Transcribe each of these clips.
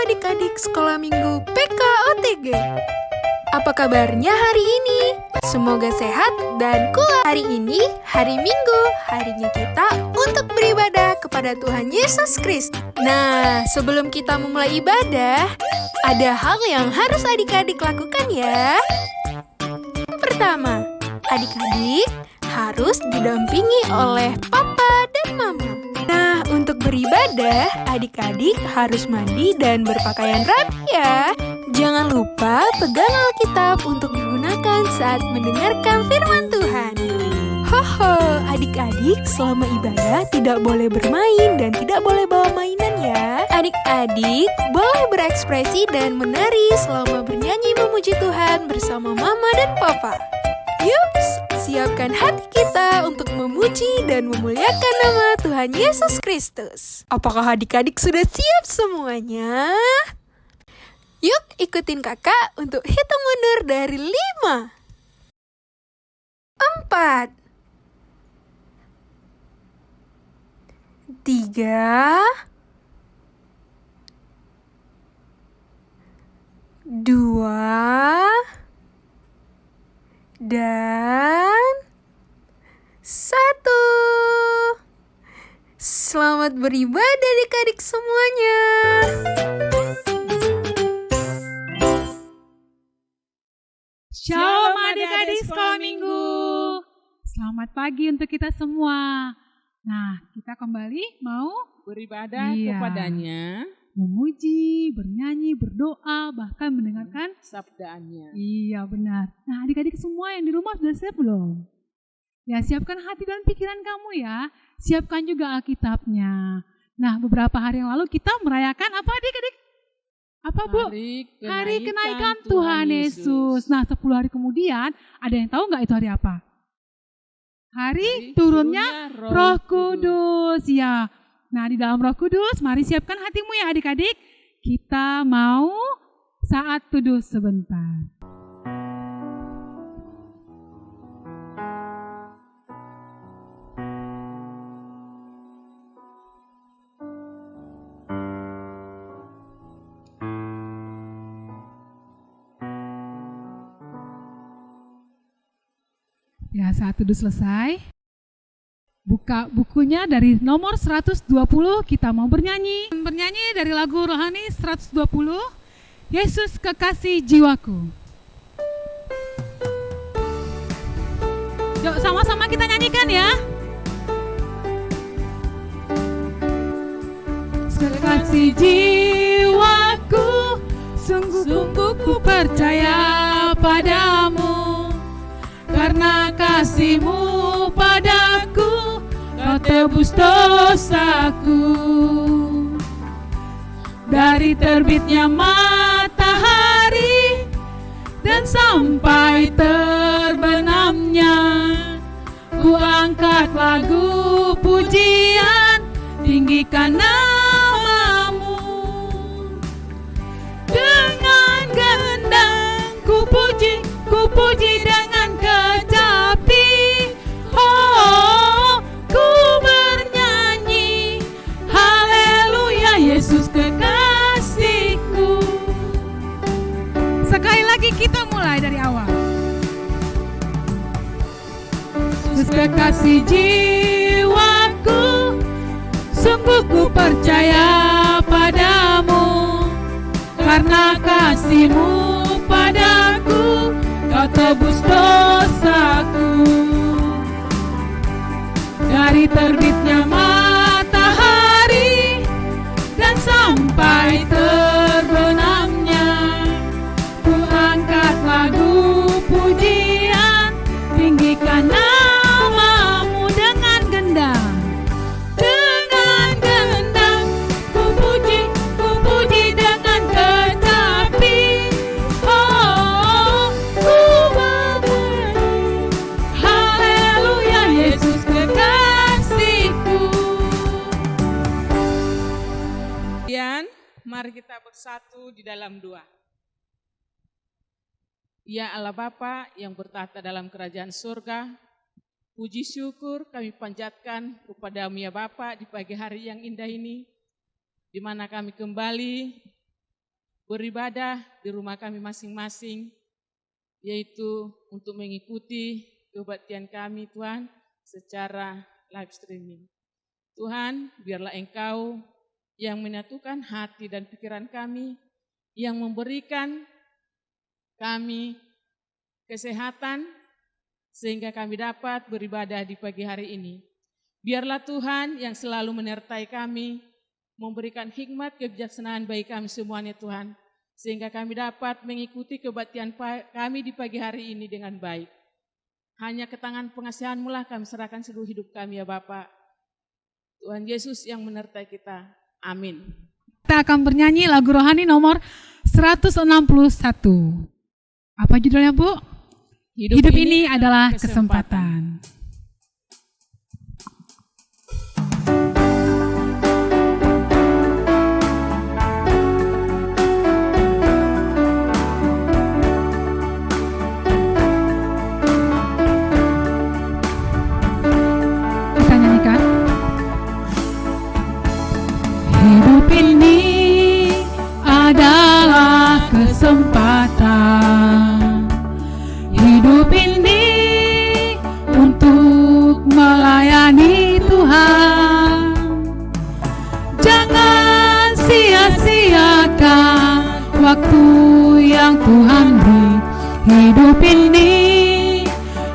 adik-adik sekolah minggu PKOTG. Apa kabarnya hari ini? Semoga sehat dan kuat. Hari ini hari Minggu, harinya kita untuk beribadah kepada Tuhan Yesus Kristus. Nah, sebelum kita memulai ibadah, ada hal yang harus adik-adik lakukan ya. Pertama, adik-adik harus didampingi oleh papa dan mama. Nah, untuk beribadah, adik-adik harus mandi dan berpakaian rapi ya. Jangan lupa pegang Alkitab untuk digunakan saat mendengarkan firman Tuhan. Hoho, adik-adik selama ibadah tidak boleh bermain dan tidak boleh bawa mainan ya. Adik-adik boleh berekspresi dan menari selama bernyanyi memuji Tuhan bersama mama dan papa. Yups, siapkan hati kita untuk memuji dan memuliakan nama Tuhan Yesus Kristus. Apakah adik-adik sudah siap semuanya? Yuk ikutin kakak untuk hitung mundur dari 5, 4, 3, 2, dan 1. Selamat beribadah adik-adik semuanya. Shalom adik-adik sekolah minggu. Selamat pagi untuk kita semua. Nah, kita kembali mau beribadah kepadanya, memuji, bernyanyi, berdoa, bahkan mendengarkan sabdaannya. Iya benar. Nah, adik-adik semua yang di rumah sudah siap belum? Ya, siapkan hati dan pikiran kamu ya. Siapkan juga Alkitabnya. Nah, beberapa hari yang lalu kita merayakan apa adik-adik? Apa Bu? Hari kenaikan Tuhan Yesus. Nah, 10 hari kemudian, ada yang tahu nggak itu hari apa? Hari turunnya Roh Kudus. Ya. Nah, di dalam Roh Kudus, mari siapkan hatimu ya adik-adik. Kita mau saat teduh sebentar. Ya, saat teduh selesai. Buka bukunya dari nomor 120, kita mau bernyanyi. Bernyanyi dari lagu rohani 120, Yesus Kekasih Jiwaku. Yuk sama-sama kita nyanyikan ya. Kekasih jiwaku, sungguh ku percaya padamu. Karena kasih-Mu padaku, Kau tebus dosaku. Dari terbitnya matahari dan sampai terbenamnya, ku angkat lagu pujian, tinggikan nama-Mu. Dengan gendang ku puji dengan kecapi. Oh, ku bernyanyi, haleluya, Yesus kekasihku. Sekali lagi kita mulai dari awal. Yesus kekasih jiwaku, sungguh ku percaya padamu. Karena kasih-Mu padaku, Kau tebus dosaku. Dari terbitnya matahari dan sampai terbenamnya, ku angkat lagu pujian, tinggikan nama-Mu dengan gendang. Dengan gendang ku puji dengan kecapi. Oh, ku bernyanyi, haleluya, Yesus kekasihku. Kemudian, mari kita bersatu di dalam doa. Ya Allah Bapa yang bertata dalam kerajaan surga, puji syukur kami panjatkan kepada-Mu ya Bapa di pagi hari yang indah ini, di mana kami kembali beribadah di rumah kami masing-masing, yaitu untuk mengikuti kebaktian kami Tuhan secara live streaming. Tuhan, biarlah Engkau yang menyatukan hati dan pikiran kami, yang memberikan kami kesehatan sehingga kami dapat beribadah di pagi hari ini. Biarlah Tuhan yang selalu menyertai kami, memberikan hikmat kebijaksanaan bagi kami semuanya Tuhan, sehingga kami dapat mengikuti kebaktian kami di pagi hari ini dengan baik. Hanya ke tangan pengasihan-Mu lah kami serahkan seluruh hidup kami ya Bapa. Tuhan Yesus yang menyertai kita. Amin. Kita akan bernyanyi lagu rohani nomor 161. Apa judulnya, Bu? Hidup ini adalah kesempatan. Kita nyanyikan. Hidup ini adalah kesempatan. Hidup ini untuk melayani Tuhan. Jangan sia-siakan waktu yang Tuhan beri. Hidup ini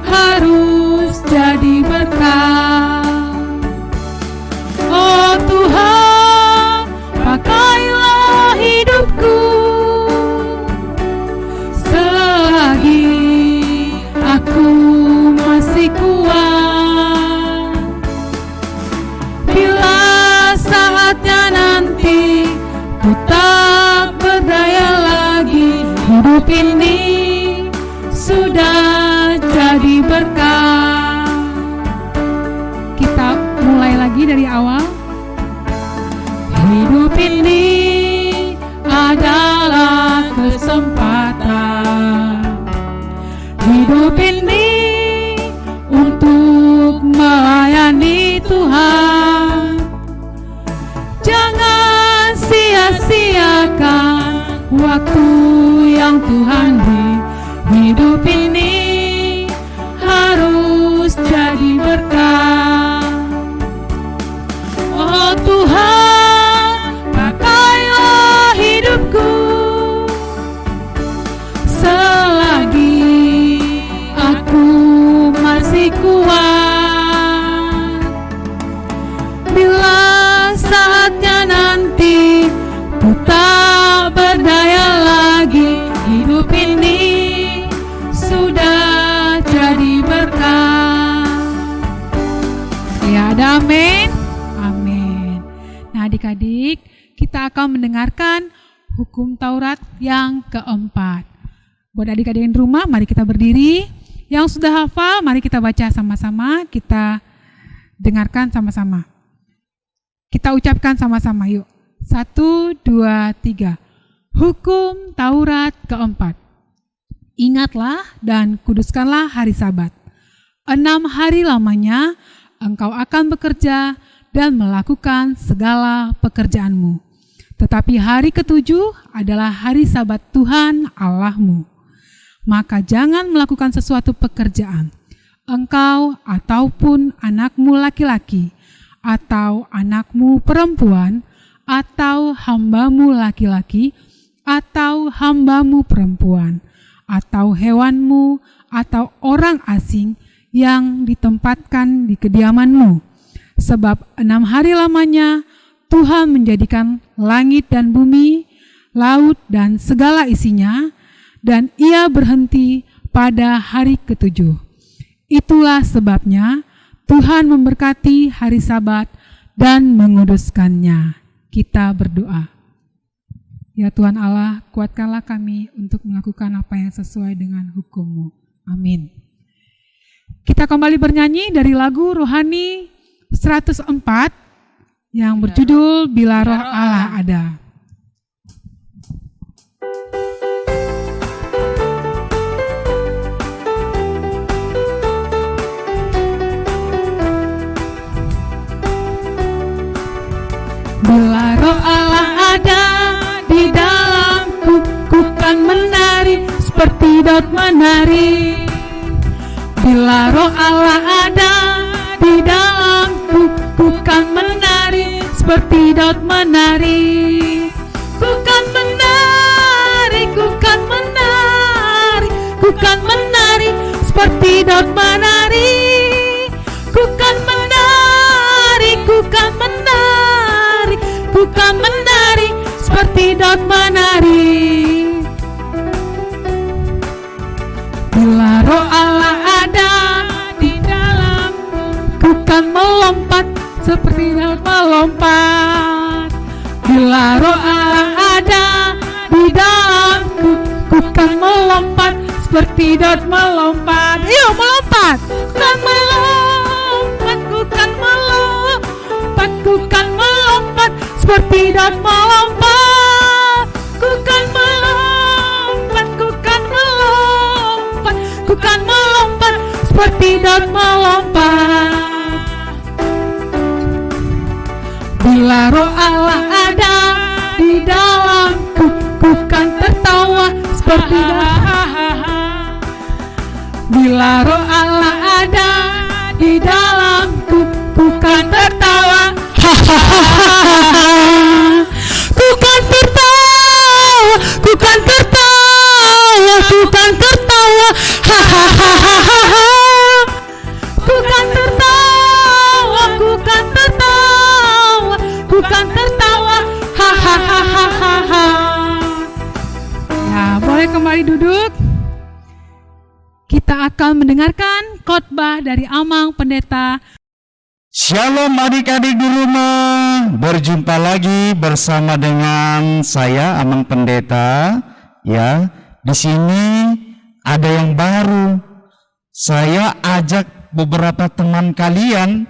harus jadi berkah. Oh Tuhan, pakailah hidupku selagi aku masih kuat. Bila saatnya nanti ku tak berdaya lagi, hidup ini sudah jadi berkah. Kita mulai lagi dari awal. Hidup ini adalah kesempatan. Hidup ini untuk melayani Tuhan. Jangan sia-siakan waktu yang Tuhan beri. Hidup ini harus jadi berkah. Oh Tuhan, pakailah hidupku selagi aku masih kuat. Bila saatnya nanti ku tak berdaya lagi, hidup ini sudah jadi berkah. Ya, ada amin. Amin. Nah, adik-adik, kita akan mendengarkan hukum Taurat yang keempat. Buat adik-adik yang di rumah, mari kita berdiri. Yang sudah hafal, mari kita baca sama-sama, kita dengarkan sama-sama. Kita ucapkan sama-sama, yuk. 1, 2, 3. Hukum Taurat keempat. Ingatlah dan kuduskanlah hari Sabat. 6 hari lamanya engkau akan bekerja dan melakukan segala pekerjaanmu. Tetapi hari ketujuh adalah hari Sabat Tuhan Allahmu. Maka jangan melakukan sesuatu pekerjaan, engkau ataupun anakmu laki-laki, atau anakmu perempuan, atau hambamu laki-laki, atau hambamu perempuan, atau hewanmu, atau orang asing yang ditempatkan di kediamanmu. Sebab 6 hari lamanya Tuhan menjadikan langit dan bumi, laut dan segala isinya, dan ia berhenti pada hari ketujuh. Itulah sebabnya Tuhan memberkati hari Sabat dan menguduskannya. Kita berdoa. Ya Tuhan Allah, kuatkanlah kami untuk melakukan apa yang sesuai dengan hukum-Mu. Amin. Kita kembali bernyanyi dari lagu rohani 104 yang berjudul Bila Roh Allah Ada. Bila Roh Allah ada di dalamku, seperti daun menari. Bila roh Allah ada di dalamku, ku kan menari seperti daun menari. Ku kan menari, ku kan menari, ku kan menari seperti daun menari. Ku kan menari, ku kan menari, ku kan menari seperti daun menari. Bila roh Allah ada di dalamku, ku kan melompat seperti daun melompat. Bila roh Allah ada di dalamku, ku kan melompat seperti daun melompat. Ayo melompat, ku kan melompat, ku kan melompat, ku kan melompat seperti daun melompat. Ku kan melompat, ku kan melompat, ku kan melompat seperti daun melompat. Bila roh Allah ada di dalamku, ku kan tertawa seperti daun. Bila roh Allah ada di dalamku, ku kan tertawa. Ku kan tertawa, ku kan tertawa, ku kan tertawa. Ku kan tertawa, ku kan tertawa, ku kan tertawa. Ya, boleh kembali duduk. Kita akan mendengarkan khotbah dari Amang Pendeta. Shalom adik-adik di rumah, berjumpa lagi bersama dengan saya Amang Pendeta. Ya, di sini ada yang baru. Saya ajak beberapa teman kalian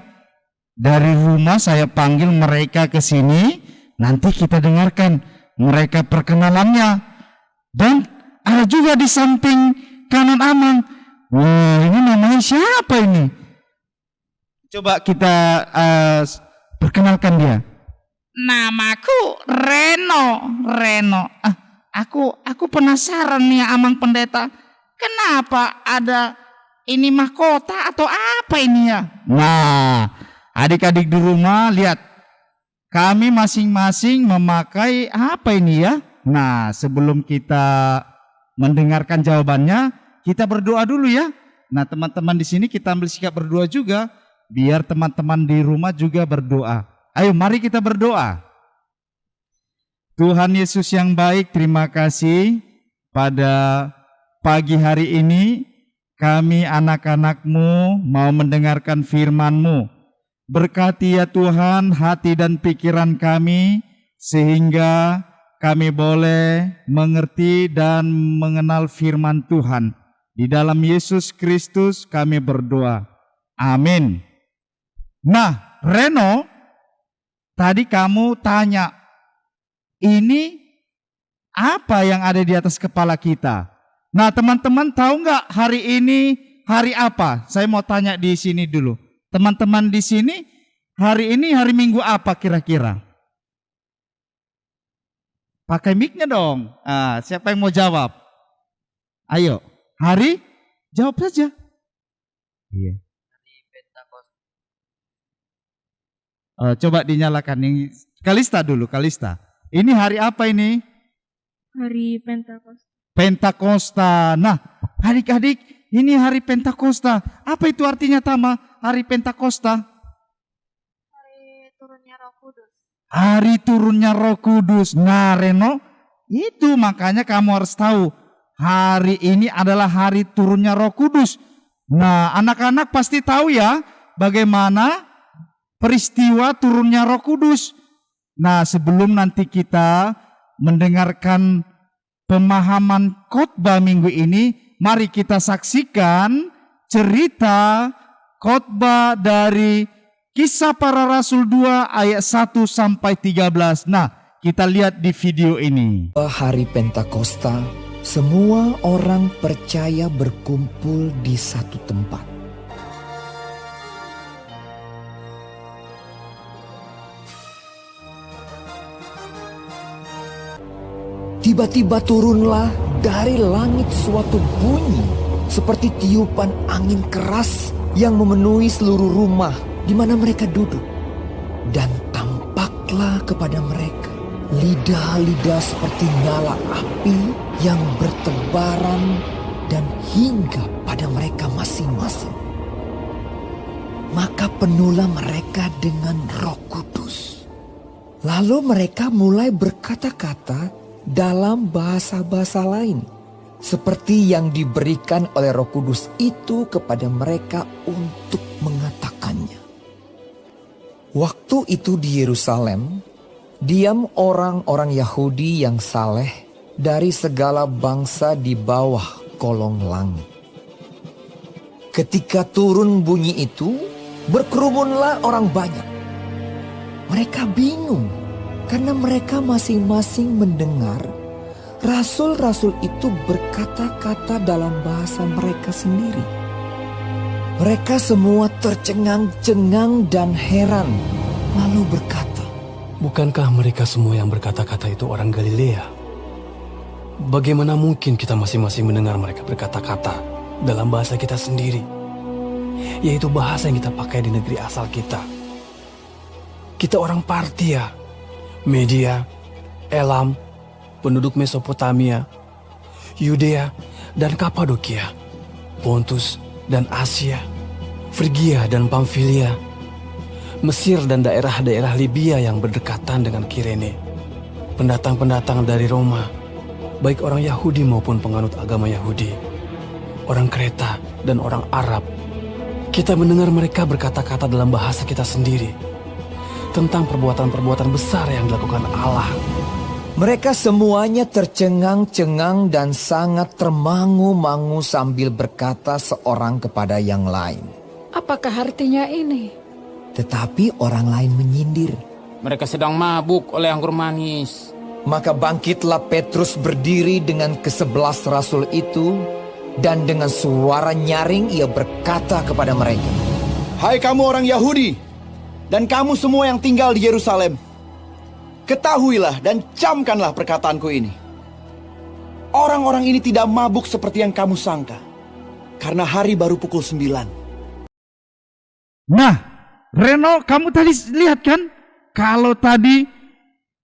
dari rumah, saya panggil mereka ke sini. Nanti kita dengarkan mereka perkenalannya. Dan ada juga di samping kanan Amang. Wah, ini namanya siapa ini? Coba kita perkenalkan dia. Namaku Reno. Aku penasaran nih Amang Pendeta. Kenapa ada ini mahkota atau apa ini ya? Nah, adik-adik di rumah lihat. Kami masing-masing memakai apa ini ya? Nah, sebelum kita mendengarkan jawabannya, kita berdoa dulu ya. Nah, teman-teman di sini kita ambil sikap berdoa juga. Biar teman-teman di rumah juga berdoa. Ayo mari kita berdoa. Tuhan Yesus yang baik, terima kasih pada pagi hari ini kami anak-anak-Mu mau mendengarkan firman-Mu. Berkati ya Tuhan hati dan pikiran kami sehingga kami boleh mengerti dan mengenal firman Tuhan. Di dalam Yesus Kristus kami berdoa. Amin. Nah, Reno, tadi kamu tanya, ini apa yang ada di atas kepala kita? Nah, teman-teman tahu nggak hari ini hari apa? Saya mau tanya di sini dulu. Teman-teman di sini, hari ini hari Minggu apa kira-kira? Pakai mic-nya dong. Siapa yang mau jawab? Ayo, hari? Jawab saja. Iya. Coba dinyalakan yang Kalista dulu, Kalista. Ini hari apa ini? Hari Pentakosta. Pentakosta. Nah, adik-adik, ini hari Pentakosta. Apa itu artinya Tama? Hari Pentakosta? Hari turunnya Roh Kudus. Hari turunnya Roh Kudus. Nah, Reno, itu makanya kamu harus tahu. Hari ini adalah hari turunnya Roh Kudus. Nah, anak-anak pasti tahu ya bagaimana peristiwa turunnya Roh Kudus. Nah, sebelum nanti kita mendengarkan pemahaman khotbah minggu ini, mari kita saksikan cerita khotbah dari Kisah Para Rasul 2 ayat 1 sampai 13. Nah, kita lihat di video ini. Hari Pentakosta, semua orang percaya berkumpul di satu tempat. Tiba-tiba turunlah dari langit suatu bunyi seperti tiupan angin keras yang memenuhi seluruh rumah di mana mereka duduk. Dan tampaklah kepada mereka lidah-lidah seperti nyala api yang bertebaran dan hingga pada mereka masing-masing. Maka penuhlah mereka dengan Roh Kudus. Lalu mereka mulai berkata-kata dalam bahasa-bahasa lain, seperti yang diberikan oleh Roh Kudus itu kepada mereka untuk mengatakannya. Waktu itu di Yerusalem, diam orang-orang Yahudi yang saleh dari segala bangsa di bawah kolong langit. Ketika turun bunyi itu, berkerumunlah orang banyak. Mereka bingung karena mereka masing-masing mendengar rasul-rasul itu berkata-kata dalam bahasa mereka sendiri. Mereka semua tercengang-cengang dan heran, lalu berkata, "Bukankah mereka semua yang berkata-kata itu orang Galilea? Bagaimana mungkin kita masing-masing mendengar mereka berkata-kata dalam bahasa kita sendiri, yaitu bahasa yang kita pakai di negeri asal kita? Kita orang Partia, Media, Elam, penduduk Mesopotamia, Yudea dan Kapadokia, Pontus dan Asia, Frigia dan Pamfilia, Mesir dan daerah-daerah Libya yang berdekatan dengan Kirene, pendatang-pendatang dari Roma, baik orang Yahudi maupun penganut agama Yahudi, orang Kreta dan orang Arab. Kita mendengar mereka berkata-kata dalam bahasa kita sendiri tentang perbuatan-perbuatan besar yang dilakukan Allah." Mereka semuanya tercengang-cengang dan sangat termangu-mangu sambil berkata seorang kepada yang lain, "Apakah artinya ini?" Tetapi orang lain menyindir. "Mereka sedang mabuk oleh anggur manis." Maka bangkitlah Petrus berdiri dengan ke-11 rasul itu, dan dengan suara nyaring ia berkata kepada mereka, Hai kamu orang Yahudi, dan kamu semua yang tinggal di Yerusalem, ketahuilah dan camkanlah perkataanku ini. Orang-orang ini tidak mabuk seperti yang kamu sangka, karena hari baru pukul 9. Nah, Reno, kamu tadi lihat kan? Kalau tadi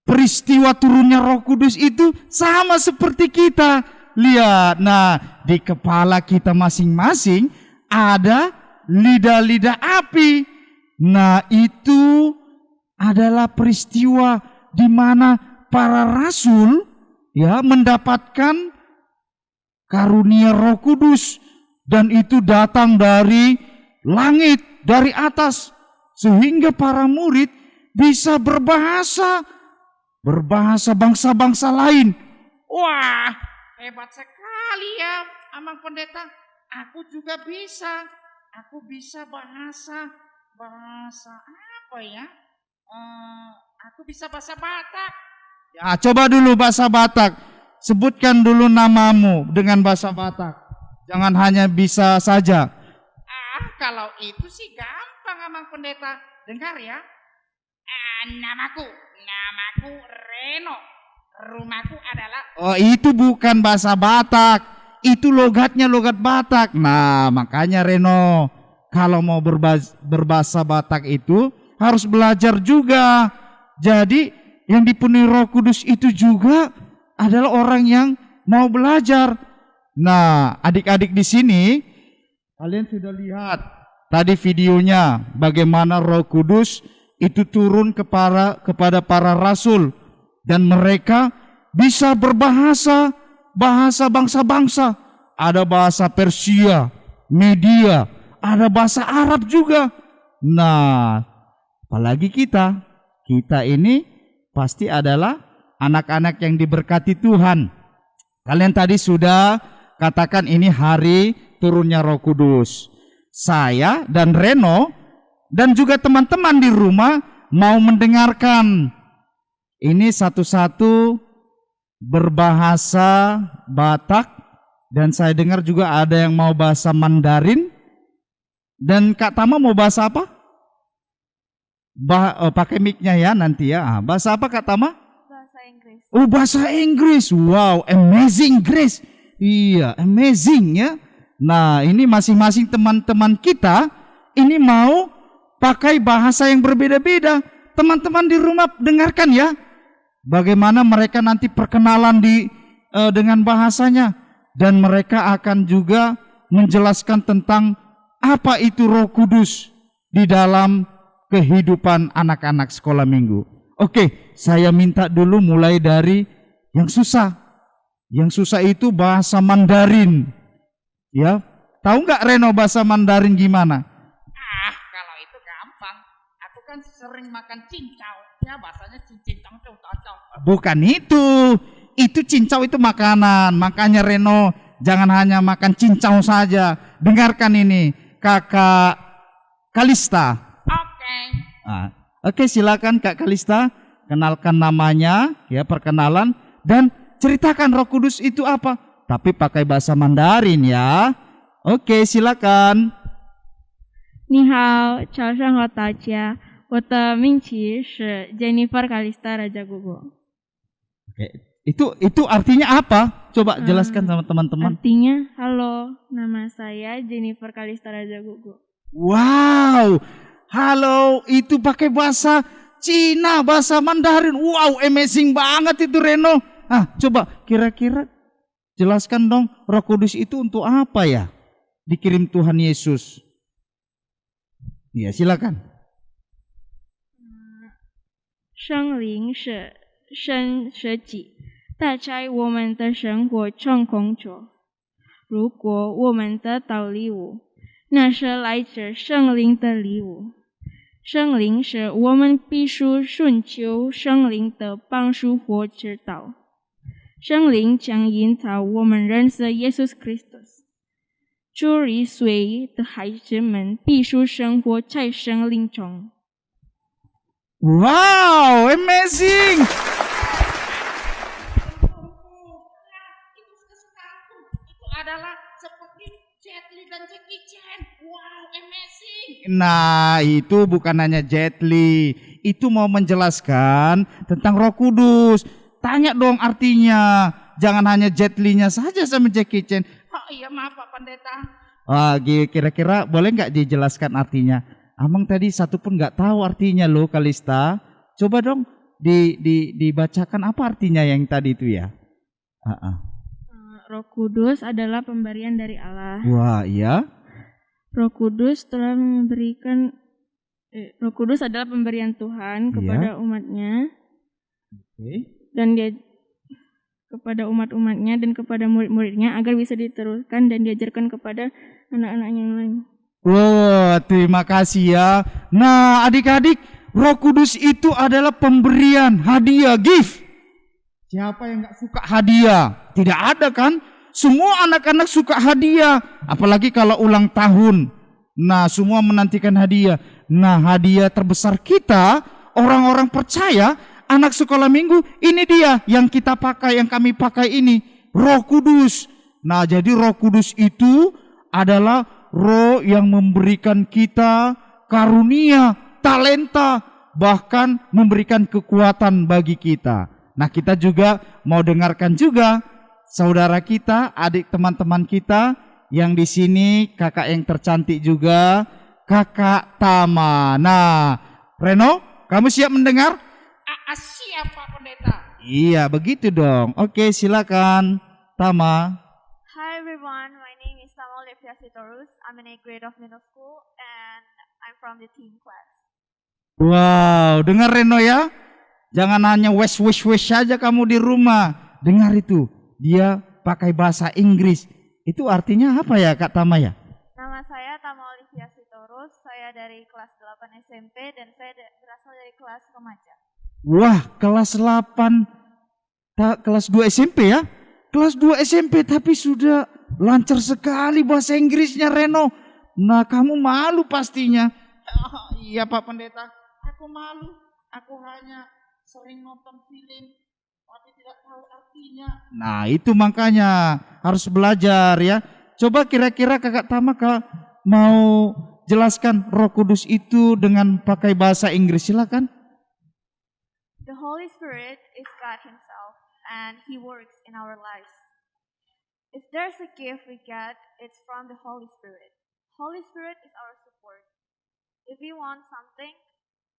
peristiwa turunnya Roh Kudus itu sama seperti kita. Lihat, nah di kepala kita masing-masing ada lidah-lidah api. Nah itu adalah peristiwa di mana para rasul ya mendapatkan karunia Roh Kudus, dan itu datang dari langit, dari atas, sehingga para murid bisa berbahasa bangsa-bangsa lain. Wah, hebat sekali ya, Amang Pendeta. Aku juga bisa. Aku bisa bahasa apa ya? Aku bisa bahasa Batak. Ya, coba dulu bahasa Batak. Sebutkan dulu namamu dengan bahasa Batak. Jangan hanya bisa saja. Kalau itu sih gampang, Amang Pendeta. Dengar ya. Namaku Reno. Rumahku adalah... Oh, itu bukan bahasa Batak. Itu logatnya logat Batak. Nah, makanya Reno, kalau mau berbahasa Batak itu harus belajar juga. Jadi yang dipenuhi Roh Kudus itu juga adalah orang yang mau belajar. Nah, adik-adik di sini, kalian sudah lihat tadi videonya bagaimana Roh Kudus itu turun kepada para rasul, dan mereka bisa berbahasa bangsa-bangsa. Ada bahasa Persia, Media, ada bahasa Arab juga. Nah, apalagi kita ini pasti adalah anak-anak yang diberkati Tuhan. Kalian tadi sudah katakan ini hari turunnya Roh Kudus. Saya dan Reno dan juga teman-teman di rumah mau mendengarkan ini satu-satu berbahasa Batak, dan saya dengar juga ada yang mau bahasa Mandarin. Dan Kak Tama mau bahasa apa? Pakai mic-nya ya nanti ya. Bahasa apa Kak Tama? Bahasa Inggris. Oh, bahasa Inggris. Wow, amazing grace. Iya, amazing ya. Nah, ini masing-masing teman-teman kita ini mau pakai bahasa yang berbeda-beda. Teman-teman di rumah dengarkan ya. Bagaimana mereka nanti perkenalan dengan bahasanya, dan mereka akan juga menjelaskan tentang apa itu Roh Kudus di dalam kehidupan anak-anak sekolah minggu. Oke, saya minta dulu mulai dari yang susah. Yang susah itu bahasa Mandarin. Ya, tahu nggak Reno bahasa Mandarin gimana? Kalau itu gampang. Aku kan sering makan cincau. Ya bahasanya cincau. Bukan itu. Itu cincau itu makanan. Makanya Reno jangan hanya makan cincau saja. Dengarkan ini, Kakak Kalista. Oke. Oke, silakan Kak Kalista, kenalkan namanya, ya, perkenalan, dan ceritakan Roh Kudus itu apa. Tapi pakai bahasa Mandarin ya. Oke, silakan. 你好，早上好大家，我的名字是 Jennifer Kalista Rajagogo. Oke, itu artinya apa? Coba jelaskan sama teman-teman. Artinya, halo, nama saya Jennifer Kalista Rajagogo. Wow, halo, itu pakai bahasa Cina, bahasa Mandarin. Wow, amazing banget itu Reno. Coba kira-kira jelaskan dong, Roh Kudus itu untuk apa ya? Dikirim Tuhan Yesus. Ya, silakan. 圣灵是神设计，带在我们的生活中工作。如果我们得到礼物，那是来自圣灵的礼物。圣灵是我们必须寻求圣灵的帮助或指导。圣灵将引导我们认识耶稣基督。主里岁的孩子们必须生活在圣灵中。 Wow, amazing. Itu kesukaanku. Itu adalah seperti Jet Li dan Jackie Chan. Wow, amazing. Nah, itu bukan hanya Jet Li. Itu mau menjelaskan tentang Roh Kudus. Tanya dong artinya. Jangan hanya Jet Li-nya saja sama Jackie Chan. Oh iya, maaf Pak Pendeta. Kira-kira boleh nggak dijelaskan artinya? Amang tadi satu pun nggak tahu artinya loh, Kalista. Coba dong dibacakan apa artinya yang tadi itu ya. Roh Kudus adalah pemberian dari Allah. Wah, iya. Roh Kudus adalah pemberian Tuhan kepada umatnya. Dan dia kepada umat-umatnya dan kepada murid-muridnya agar bisa diteruskan dan diajarkan kepada anak-anaknya yang lain. Wow, terima kasih ya. Nah, adik-adik, Roh Kudus itu adalah pemberian, hadiah, gift. Siapa yang nggak suka hadiah? Tidak ada kan? Semua anak-anak suka hadiah, apalagi kalau ulang tahun. Nah, semua menantikan hadiah. Nah, hadiah terbesar kita, orang-orang percaya, anak sekolah minggu, ini dia yang kita pakai, yang kami pakai ini, Roh Kudus. Nah, jadi Roh Kudus itu adalah Roh yang memberikan kita karunia, talenta, bahkan memberikan kekuatan bagi kita. Nah, kita juga mau dengarkan juga saudara kita, adik teman-teman kita yang di sini, kakak yang tercantik juga, Kakak Tama. Nah, Reno, kamu siap mendengar? Siap Pak Pendeta. Iya, begitu dong. Oke, silakan, Tama. Hi everyone, my name is Tama Olivia Sitorus. I'm in 8th grade of middle school and I'm from the teen class. Wow, dengar Reno ya. Jangan hanya wish saja kamu di rumah. Dengar itu, dia pakai bahasa Inggris. Itu artinya apa ya Kak Tama ya? Nama saya Tama Olivia Sitorus, saya dari kelas 8 SMP dan saya berasal dari kelas remaja. Wah, kelas 8, kelas 2 SMP ya? Kelas 2 SMP tapi sudah lancar sekali bahasa Inggrisnya Reno. Nah, kamu malu pastinya. Iya Pak Pendeta, aku malu. Aku hanya sering nonton film, tapi tidak tahu artinya. Nah, itu makanya harus belajar ya. Coba kira-kira Kakak Tama mau jelaskan Roh Kudus itu dengan pakai bahasa Inggris, silakan. The Holy Spirit is God Himself. and He works in our lives. If there's a gift we get, it's from the Holy Spirit. Holy Spirit is our support. If we want something,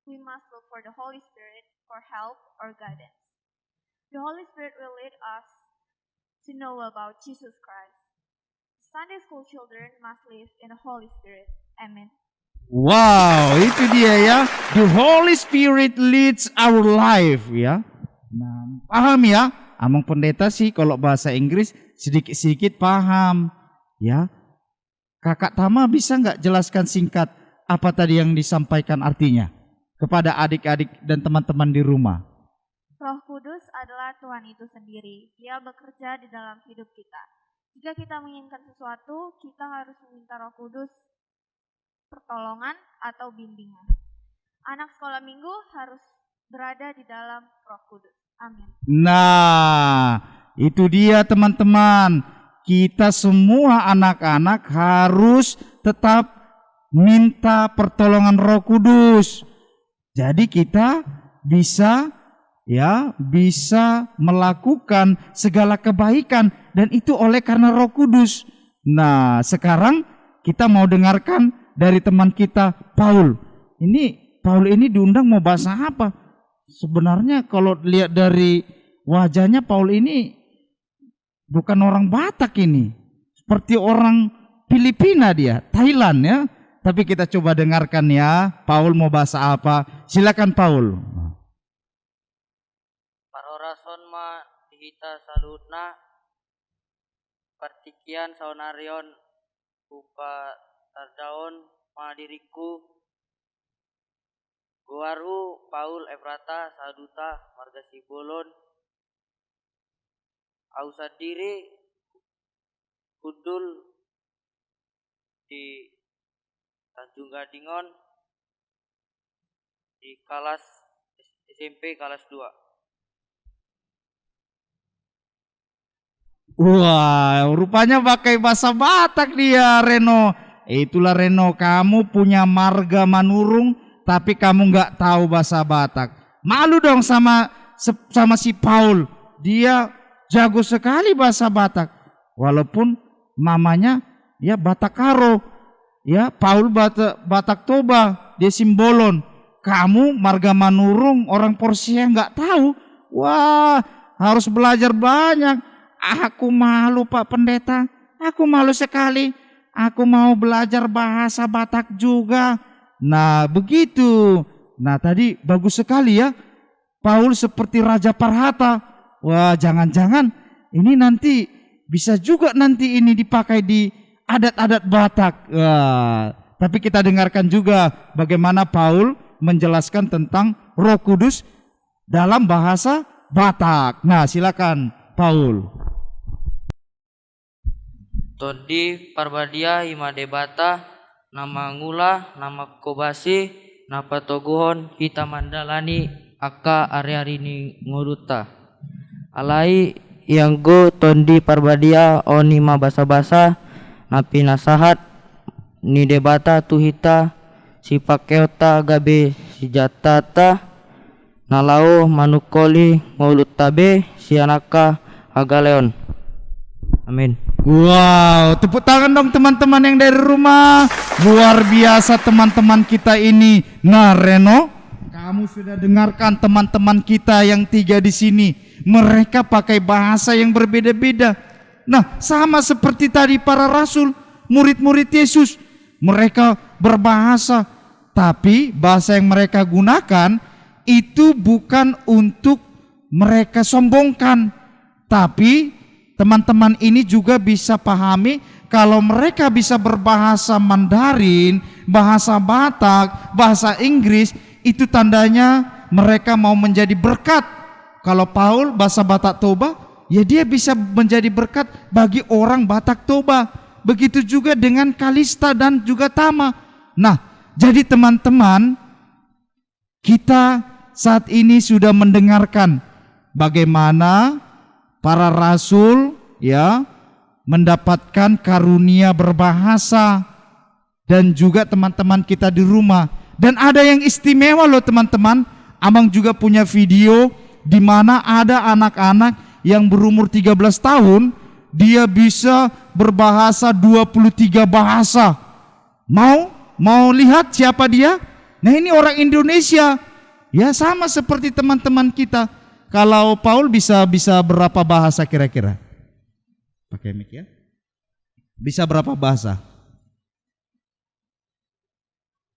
we must look for the Holy Spirit for help or guidance. The Holy Spirit will lead us to know about Jesus Christ. Sunday school children must live in the Holy Spirit. Amen. Wow, itu dia ya. The Holy Spirit leads our life ya. Nah, paham ya? Amang pendeta sih kalau bahasa Inggris sedikit-sedikit paham ya. Kakak Tama bisa nggak jelaskan singkat apa tadi yang disampaikan artinya kepada adik-adik dan teman-teman di rumah? Roh Kudus adalah Tuhan itu sendiri. Dia bekerja di dalam hidup kita. Jika kita menginginkan sesuatu, kita harus meminta Roh Kudus pertolongan atau bimbingan. Anak sekolah minggu harus berada di dalam Roh Kudus. Amin. Nah, itu dia teman-teman. Kita semua anak-anak harus tetap minta pertolongan Roh Kudus. Jadi kita bisa melakukan segala kebaikan dan itu oleh karena Roh Kudus. Nah, sekarang kita mau dengarkan dari teman kita Paul. Paul ini diundang mau bahasa apa? Sebenarnya kalau lihat dari wajahnya Paul ini bukan orang Batak ini. Seperti orang Filipina dia, Thailand ya. Tapi kita coba dengarkan ya, Paul mau bahasa apa? Silakan Paul. Parorason ma hita salutna partikian saunarion upa tardaon ma diriku Guaru Paul Efrata Saduta Marga Sibolon Ausadiri Kudul di Tanjung Gadingon di kelas SMP kelas 2. Wah, rupanya pakai bahasa Batak dia, Reno. Itulah Reno, kamu punya marga Manurung, tapi kamu nggak tahu bahasa Batak. Malu dong sama si Paul. Dia jago sekali bahasa Batak. Walaupun mamanya ya Batakaro, ya Paul Batak Toba, dia Simbolon. Kamu marga Manurung, orang Porsia nggak tahu. Wah, harus belajar banyak. Aku malu Pak Pendeta, aku malu sekali. Aku mau belajar bahasa Batak juga. Nah begitu. Nah tadi bagus sekali ya. Paul seperti Raja Parhata. Wah jangan-jangan ini nanti bisa juga nanti ini dipakai di adat-adat Batak. Wah, tapi kita dengarkan juga bagaimana Paul menjelaskan tentang Roh Kudus dalam bahasa Batak. Nah silakan Paul. Todi parbadia ima debata nama ngula nama kobasi napa togohon hita mandalani aka area-rini nguruta alai yang go tondi parbadia onima basa-basa napi nasahat ni debata tuhita si pakeota gabe si jatata nalao manukoli ngulut tabe si anaka agaleon. Amin. Wow, tepuk tangan dong teman-teman yang dari rumah. Luar biasa teman-teman kita ini. Nah Reno, kamu sudah dengarkan teman-teman kita yang 3 di sini. Mereka pakai bahasa yang berbeda-beda. Nah sama seperti tadi para rasul, murid-murid Yesus. Mereka berbahasa, tapi bahasa yang mereka gunakan itu bukan untuk mereka sombongkan. Tapi teman-teman ini juga bisa pahami kalau mereka bisa berbahasa Mandarin, bahasa Batak, bahasa Inggris, itu tandanya mereka mau menjadi berkat. Kalau Paul bahasa Batak Toba, ya dia bisa menjadi berkat bagi orang Batak Toba. Begitu juga dengan Kalista dan juga Tama. Nah, jadi teman-teman, kita saat ini sudah mendengarkan bagaimana para rasul ya mendapatkan karunia berbahasa dan juga teman-teman kita di rumah. Dan ada yang istimewa loh teman-teman. Abang juga punya video di mana ada anak-anak yang berumur 13 tahun, dia bisa berbahasa 23 bahasa. Mau lihat siapa dia? Nah, ini orang Indonesia. Ya, sama seperti teman-teman kita. Kalau Paul bisa berapa bahasa kira-kira? Pakai mic ya. Bisa berapa bahasa?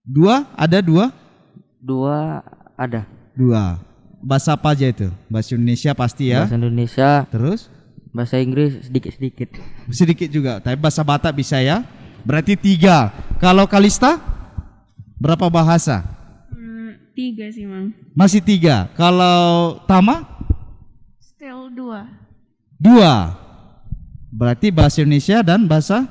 2? Ada 2? 2 ada. 2. Bahasa apa aja itu? Bahasa Indonesia pasti ya? Bahasa Indonesia. Terus? Bahasa Inggris sedikit-sedikit. Sedikit juga, tapi bahasa Batak bisa ya? Berarti 3. Kalau Kalista? Berapa bahasa? 3 sih, Mang. Masih 3. Kalau Tama? Still 2. 2. Berarti bahasa Indonesia dan bahasa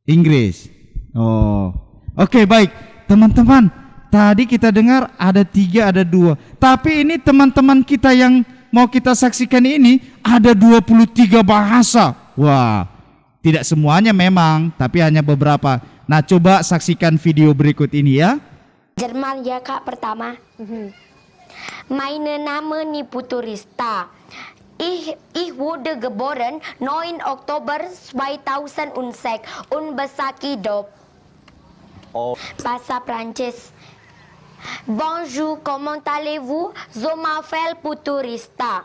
Inggris. Oh, oke, baik. Teman-teman, tadi kita dengar ada 3, ada 2. Tapi ini teman-teman kita yang mau kita saksikan ini ada 23 bahasa. Wah, tidak semuanya memang, tapi hanya beberapa. Nah, coba saksikan video berikut ini ya. Jerman ya Kak pertama. Meine Name ni Puturista. Ich wurde geboren 9 Oktober 2006 und besaki dop. Bahasa Prancis. Bonjour, comment allez-vous? Je m'appelle Puturista.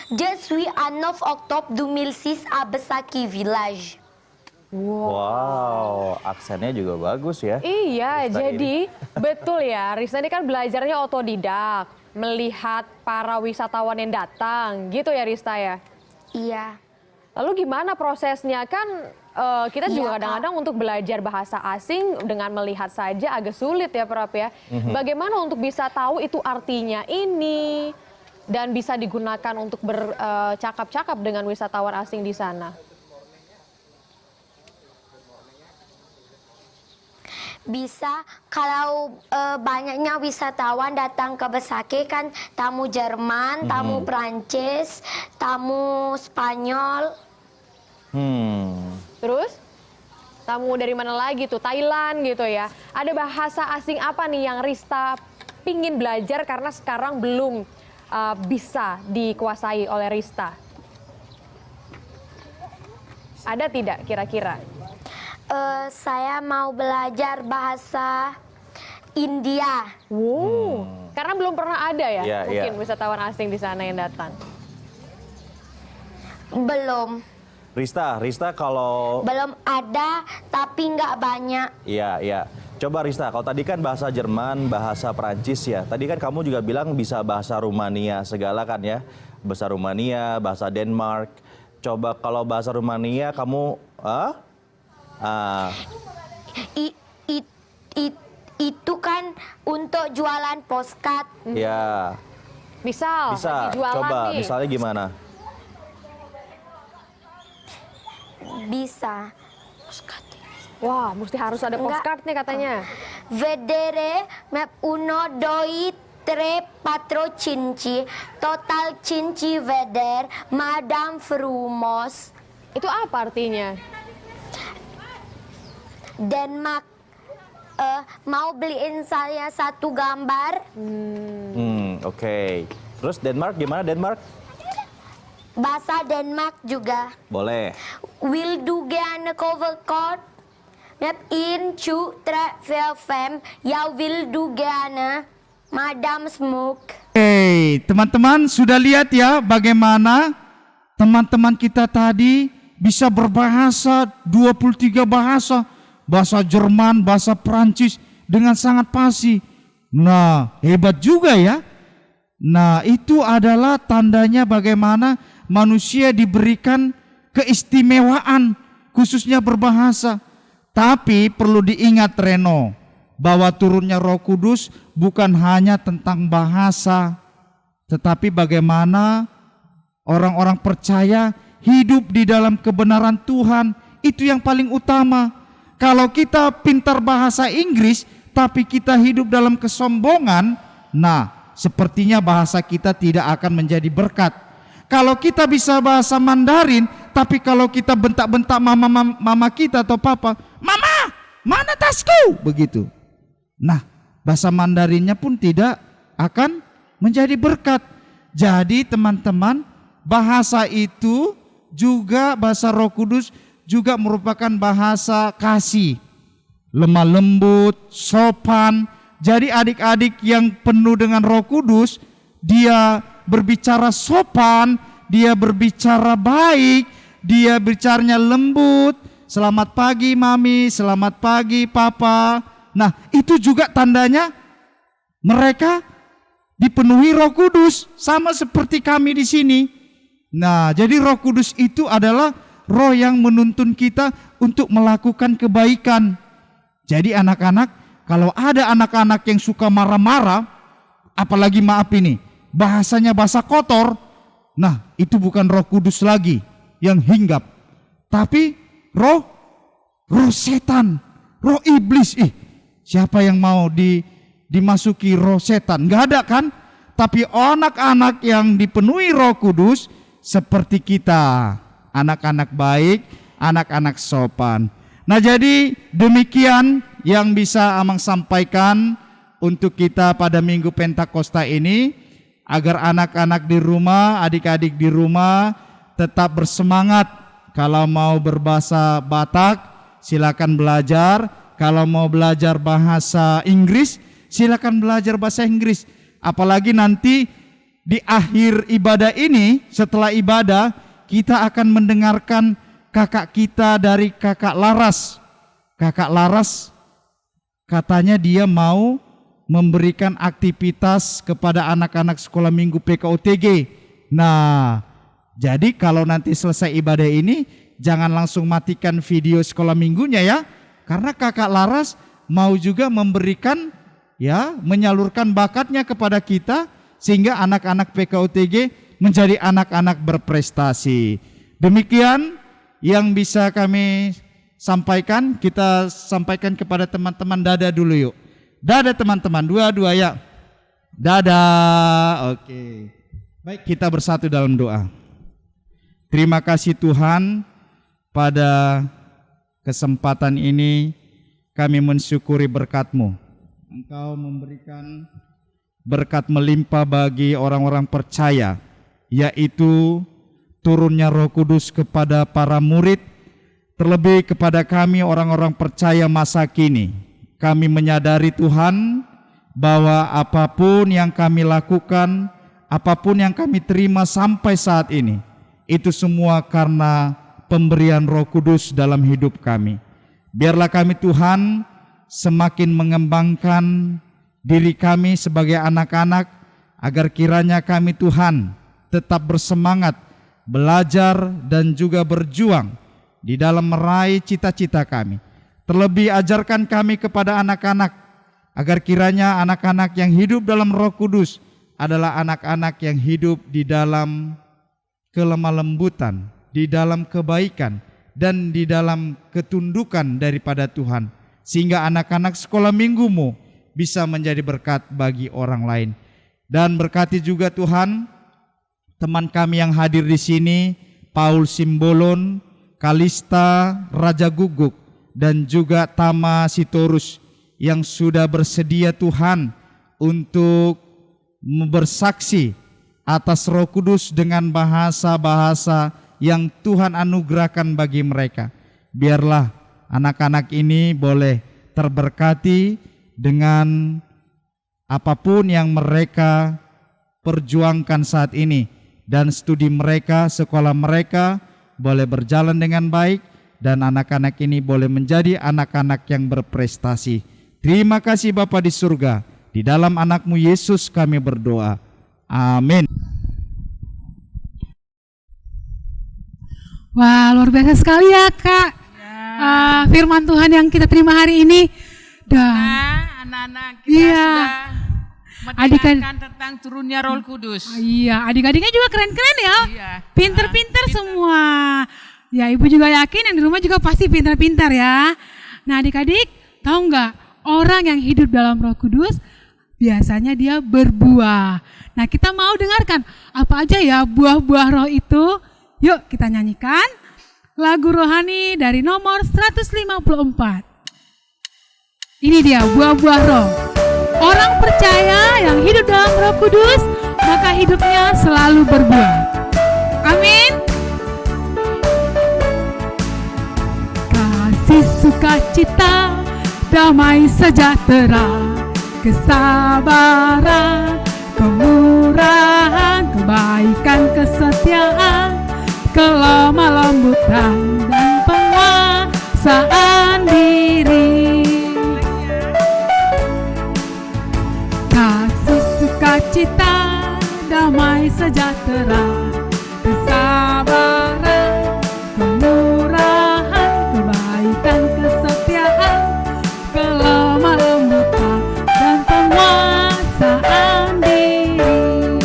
Je suis à 9 Oktober 2006 à Besaki Village. Wow, aksennya juga bagus ya. Iya, Rista jadi betul ya, Rista ini kan belajarnya otodidak, melihat para wisatawan yang datang, gitu ya Rista ya? Iya. Lalu gimana prosesnya? Kan kita juga Iya, kadang-kadang untuk belajar bahasa asing dengan melihat saja agak sulit ya Prap ya. Bagaimana untuk bisa tahu itu artinya ini dan bisa digunakan untuk bercakap-cakap dengan wisatawan asing di sana? Bisa kalau banyaknya wisatawan datang ke Besaki kan tamu Jerman, tamu Prancis, tamu Spanyol. Terus tamu dari mana lagi tuh? Thailand gitu ya. Ada bahasa asing apa nih yang Rista pingin belajar karena sekarang belum bisa dikuasai oleh Rista? Ada tidak kira-kira? Saya mau belajar bahasa India. Karena belum pernah ada ya, Iya, mungkin iya. wisatawan asing di sana yang datang. Belum Rista kalau ada tapi nggak banyak. Iya. Coba Rista, kalau tadi kan bahasa Jerman, bahasa Prancis ya. Tadi kan kamu juga bilang bisa bahasa Rumania segala kan ya. Bahasa Rumania, bahasa Denmark. Coba kalau bahasa Rumania kamu Itu kan untuk jualan postcard. Ya. Bisa lagi jualan Coba nih. misalnya gimana? Bisa. Wah, mesti harus ada postcard nih katanya. Vedere map uno doi tre patro cinci total cinci veder madam frumos. Itu apa artinya? Denmark mau beliin saya satu gambar. Oke. Terus Denmark gimana Denmark? Bahasa Denmark juga. Boleh. Will du gerne cover code? Map in 2, 3, 4, 5. Ja, will du gerne? Madam Smoke. Oke, teman-teman sudah lihat ya bagaimana teman-teman kita tadi bisa berbahasa 23 bahasa. Bahasa Jerman, bahasa Prancis dengan sangat fasih. Nah, hebat juga ya. Nah, itu adalah tandanya bagaimana manusia diberikan keistimewaan khususnya berbahasa. Tapi perlu diingat Reno, bahwa turunnya Roh Kudus bukan hanya tentang bahasa, tetapi bagaimana orang-orang percaya hidup di dalam kebenaran Tuhan. Itu yang paling utama. Kalau kita pintar bahasa Inggris, tapi kita hidup dalam kesombongan, nah sepertinya bahasa kita tidak akan menjadi berkat. Kalau kita bisa bahasa Mandarin, tapi kalau kita bentak-bentak mama kita atau papa, "Mama, mana tasku?" Begitu. Nah, bahasa Mandarinnya pun tidak akan menjadi berkat. Jadi teman-teman, bahasa itu juga, bahasa Roh Kudus juga merupakan bahasa kasih, lemah lembut, sopan. Jadi adik-adik yang penuh dengan Roh Kudus, dia berbicara sopan, dia berbicara baik, dia bicaranya lembut. Selamat pagi mami, selamat pagi papa. Nah, itu juga tandanya mereka dipenuhi Roh Kudus, sama seperti kami di sini. Nah, jadi Roh Kudus itu adalah roh yang menuntun kita untuk melakukan kebaikan. Jadi anak-anak, kalau ada anak-anak yang suka marah-marah, apalagi maaf ini, bahasanya bahasa kotor, nah itu bukan Roh Kudus lagi yang hinggap, tapi roh setan, roh iblis. Siapa yang mau dimasuki roh setan? Nggak ada kan? Tapi anak-anak yang dipenuhi Roh Kudus seperti kita, anak-anak baik, anak-anak sopan. Nah, jadi demikian yang bisa Amang sampaikan untuk kita pada Minggu Pentakosta ini, agar anak-anak di rumah, adik-adik di rumah tetap bersemangat. Kalau mau berbahasa Batak, silakan belajar. Kalau mau belajar bahasa Inggris, silakan belajar bahasa Inggris. Apalagi nanti di akhir ibadah ini, setelah ibadah, kita akan mendengarkan kakak kita dari kakak Laras. Kakak Laras katanya dia mau memberikan aktivitas kepada anak-anak sekolah minggu PKOTG. Nah, jadi kalau nanti selesai ibadah ini, jangan langsung matikan video sekolah minggunya ya. Karena kakak Laras mau juga memberikan, ya, menyalurkan bakatnya kepada kita, sehingga anak-anak PKOTG menjadi anak-anak berprestasi. Demikian yang bisa kami sampaikan. Kita sampaikan kepada teman-teman. Dadah dulu yuk. Dadah teman-teman, dua-dua ya. Dadah. Oke. Baik, kita bersatu dalam doa. Terima kasih Tuhan, pada kesempatan ini kami mensyukuri berkat-Mu. Engkau memberikan berkat melimpah bagi orang-orang percaya, yaitu turunnya Roh Kudus kepada para murid, terlebih kepada kami orang-orang percaya masa kini. Kami menyadari Tuhan bahwa apapun yang kami lakukan, apapun yang kami terima sampai saat ini, itu semua karena pemberian Roh Kudus dalam hidup kami. Biarlah kami Tuhan semakin mengembangkan diri kami sebagai anak-anak, agar kiranya kami Tuhan tetap bersemangat belajar dan juga berjuang di dalam meraih cita-cita kami. Terlebih ajarkan kami kepada anak-anak, agar kiranya anak-anak yang hidup dalam Roh Kudus adalah anak-anak yang hidup di dalam kelemah lembutan, di dalam kebaikan, dan di dalam ketundukan daripada Tuhan, sehingga anak-anak sekolah minggumu bisa menjadi berkat bagi orang lain. Dan berkati juga Tuhan teman kami yang hadir di sini, Paul Simbolon, Kalista Raja Guguk, dan juga Tama Sitorus, yang sudah bersedia Tuhan untuk bersaksi atas Roh Kudus dengan bahasa-bahasa yang Tuhan anugerahkan bagi mereka. Biarlah anak-anak ini boleh terberkati dengan apapun yang mereka perjuangkan saat ini, dan studi mereka, sekolah mereka boleh berjalan dengan baik, dan anak-anak ini boleh menjadi anak-anak yang berprestasi. Terima kasih Bapa di surga, di dalam anakmu Yesus kami berdoa. Amin. Wah, luar biasa sekali ya Kak. Firman Tuhan yang kita terima hari ini. Dan anak-anak kita sudah mendengarkan tentang turunnya Roh Kudus. Iya, adik-adiknya juga keren-keren ya. Iya. Pinter-pinter semua. Ya, Ibu juga yakin yang di rumah juga pasti pintar-pintar ya. Nah, adik-adik, tahu nggak, orang yang hidup dalam Roh Kudus biasanya dia berbuah. Nah, kita mau dengarkan apa aja ya buah-buah roh itu. Yuk kita nyanyikan lagu rohani dari nomor 154. Ini dia buah-buah roh. Orang percaya yang hidup dalam Roh Kudus, maka hidupnya selalu berbuah. Amin. Kasih, sukacita, damai sejahtera, kesabaran, kemurahan, kebaikan, kesetiaan, kelemah lembutan, dan penguasaan diri. Kasih, sukacita, damai sejahtera, kesabaran, kemurahan, kebaikan, kesetiaan, kelemah lembutan, dan penguasaan diri.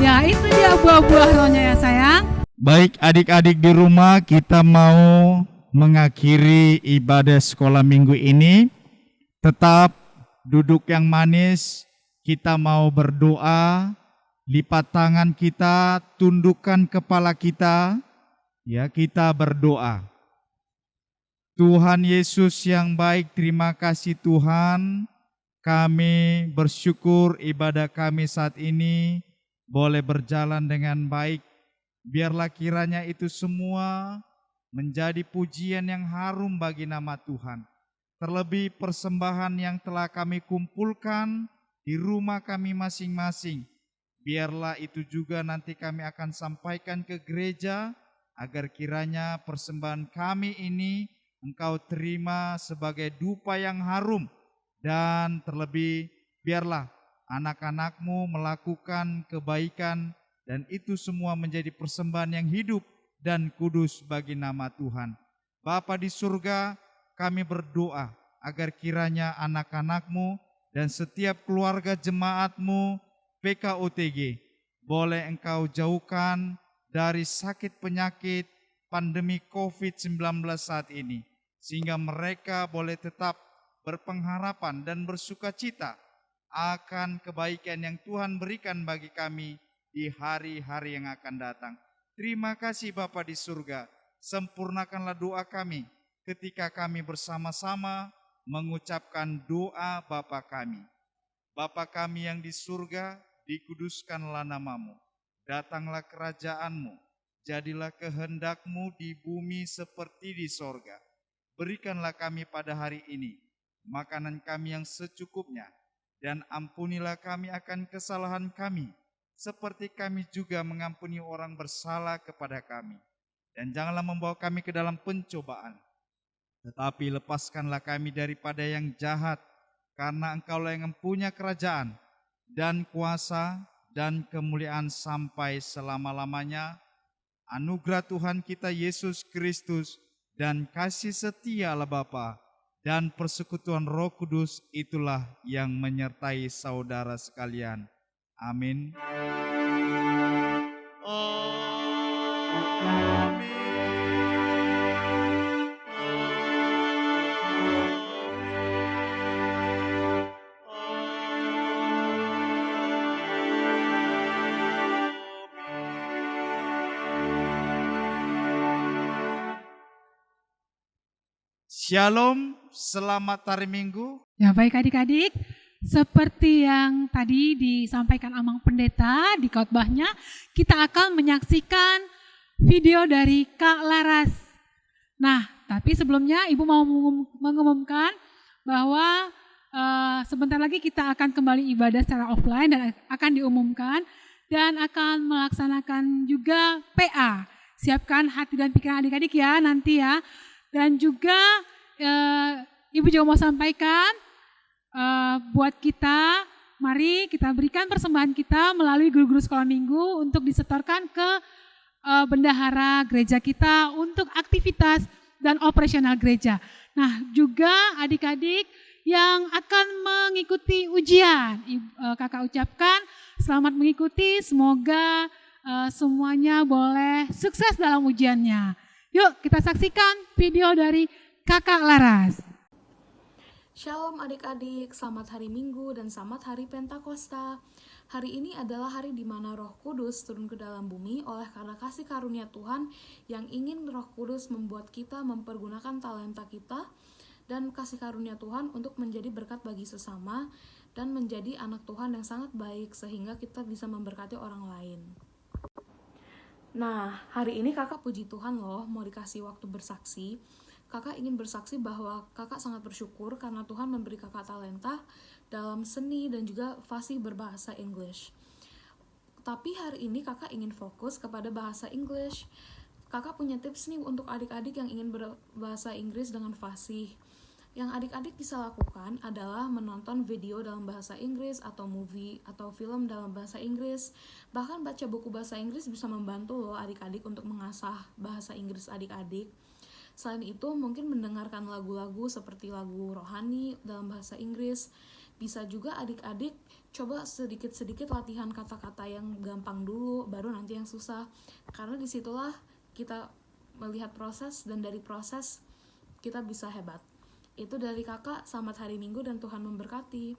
Ya, itu dia buah-buah rohnya ya sayang. Baik adik-adik di rumah, kita mau mengakhiri ibadah sekolah minggu ini. Tetap duduk yang manis, kita mau berdoa, lipat tangan kita, tundukkan kepala kita, ya kita berdoa. Tuhan Yesus yang baik, terima kasih Tuhan, kami bersyukur ibadah kami saat ini boleh berjalan dengan baik. Biarlah kiranya itu semua menjadi pujian yang harum bagi nama Tuhan. Terlebih persembahan yang telah kami kumpulkan di rumah kami masing-masing. Biarlah itu juga nanti kami akan sampaikan ke gereja, agar kiranya persembahan kami ini Engkau terima sebagai dupa yang harum. Dan terlebih biarlah anak-anak-Mu melakukan kebaikan, dan itu semua menjadi persembahan yang hidup dan kudus bagi nama Tuhan. Bapa di surga, kami berdoa agar kiranya anak-anak-Mu dan setiap keluarga jemaat-Mu PKOTG boleh Engkau jauhkan dari sakit penyakit pandemi COVID-19 saat ini, sehingga mereka boleh tetap berpengharapan dan bersukacita akan kebaikan yang Tuhan berikan bagi kami di hari-hari yang akan datang. Terima kasih Bapa di surga, sempurnakanlah doa kami ketika kami bersama-sama mengucapkan doa Bapa kami. Bapa kami yang di surga, dikuduskanlah nama-Mu, datanglah kerajaan-Mu, jadilah kehendak-Mu di bumi seperti di sorga. Berikanlah kami pada hari ini makanan kami yang secukupnya, dan ampunilah kami akan kesalahan kami, seperti kami juga mengampuni orang bersalah kepada kami. Dan janganlah membawa kami ke dalam pencobaan, tetapi lepaskanlah kami daripada yang jahat, karena Engkaulah yang mempunyai kerajaan dan kuasa dan kemuliaan sampai selama-lamanya. Anugerah Tuhan kita Yesus Kristus dan kasih setia Allah Bapa dan persekutuan Roh Kudus itulah yang menyertai saudara sekalian. Amin. Shalom, selamat hari Minggu. Ya baik adik-adik, seperti yang tadi disampaikan Amang Pendeta di khotbahnya, kita akan menyaksikan video dari Kak Laras. Nah, tapi sebelumnya Ibu mau mengumumkan bahwa sebentar lagi kita akan kembali ibadah secara offline dan akan diumumkan dan akan melaksanakan juga PA. Siapkan hati dan pikiran adik-adik ya nanti ya. Dan juga Ibu juga mau sampaikan buat kita, mari kita berikan persembahan kita melalui guru-guru sekolah minggu untuk disetorkan ke bendahara gereja kita untuk aktivitas dan operasional gereja. Nah juga adik-adik yang akan mengikuti ujian, kakak ucapkan selamat mengikuti, semoga semuanya boleh sukses dalam ujiannya. Yuk kita saksikan video dari Kakak Laras. Shalom adik-adik, selamat hari Minggu dan selamat hari Pentakosta. Hari ini adalah hari di mana Roh Kudus turun ke dalam bumi oleh karena kasih karunia Tuhan yang ingin Roh Kudus membuat kita mempergunakan talenta kita dan kasih karunia Tuhan untuk menjadi berkat bagi sesama dan menjadi anak Tuhan yang sangat baik sehingga kita bisa memberkati orang lain. Nah, hari ini kakak puji Tuhan loh, mau dikasih waktu bersaksi. Kakak ingin bersaksi bahwa kakak sangat bersyukur karena Tuhan memberi kakak talenta dalam seni dan juga fasih berbahasa English. Tapi hari ini kakak ingin fokus kepada bahasa English. Kakak punya tips nih untuk adik-adik yang ingin berbahasa Inggris dengan fasih. Yang adik-adik bisa lakukan adalah menonton video dalam bahasa Inggris atau movie atau film dalam bahasa Inggris. Bahkan baca buku bahasa Inggris bisa membantu loh adik-adik untuk mengasah bahasa Inggris adik-adik. Selain itu mungkin mendengarkan lagu-lagu seperti lagu rohani dalam bahasa Inggris. Bisa juga adik-adik coba sedikit-sedikit latihan kata-kata yang gampang dulu, baru nanti yang susah. Karena disitulah kita melihat proses dan dari proses kita bisa hebat. Itu dari kakak, selamat hari Minggu dan Tuhan memberkati.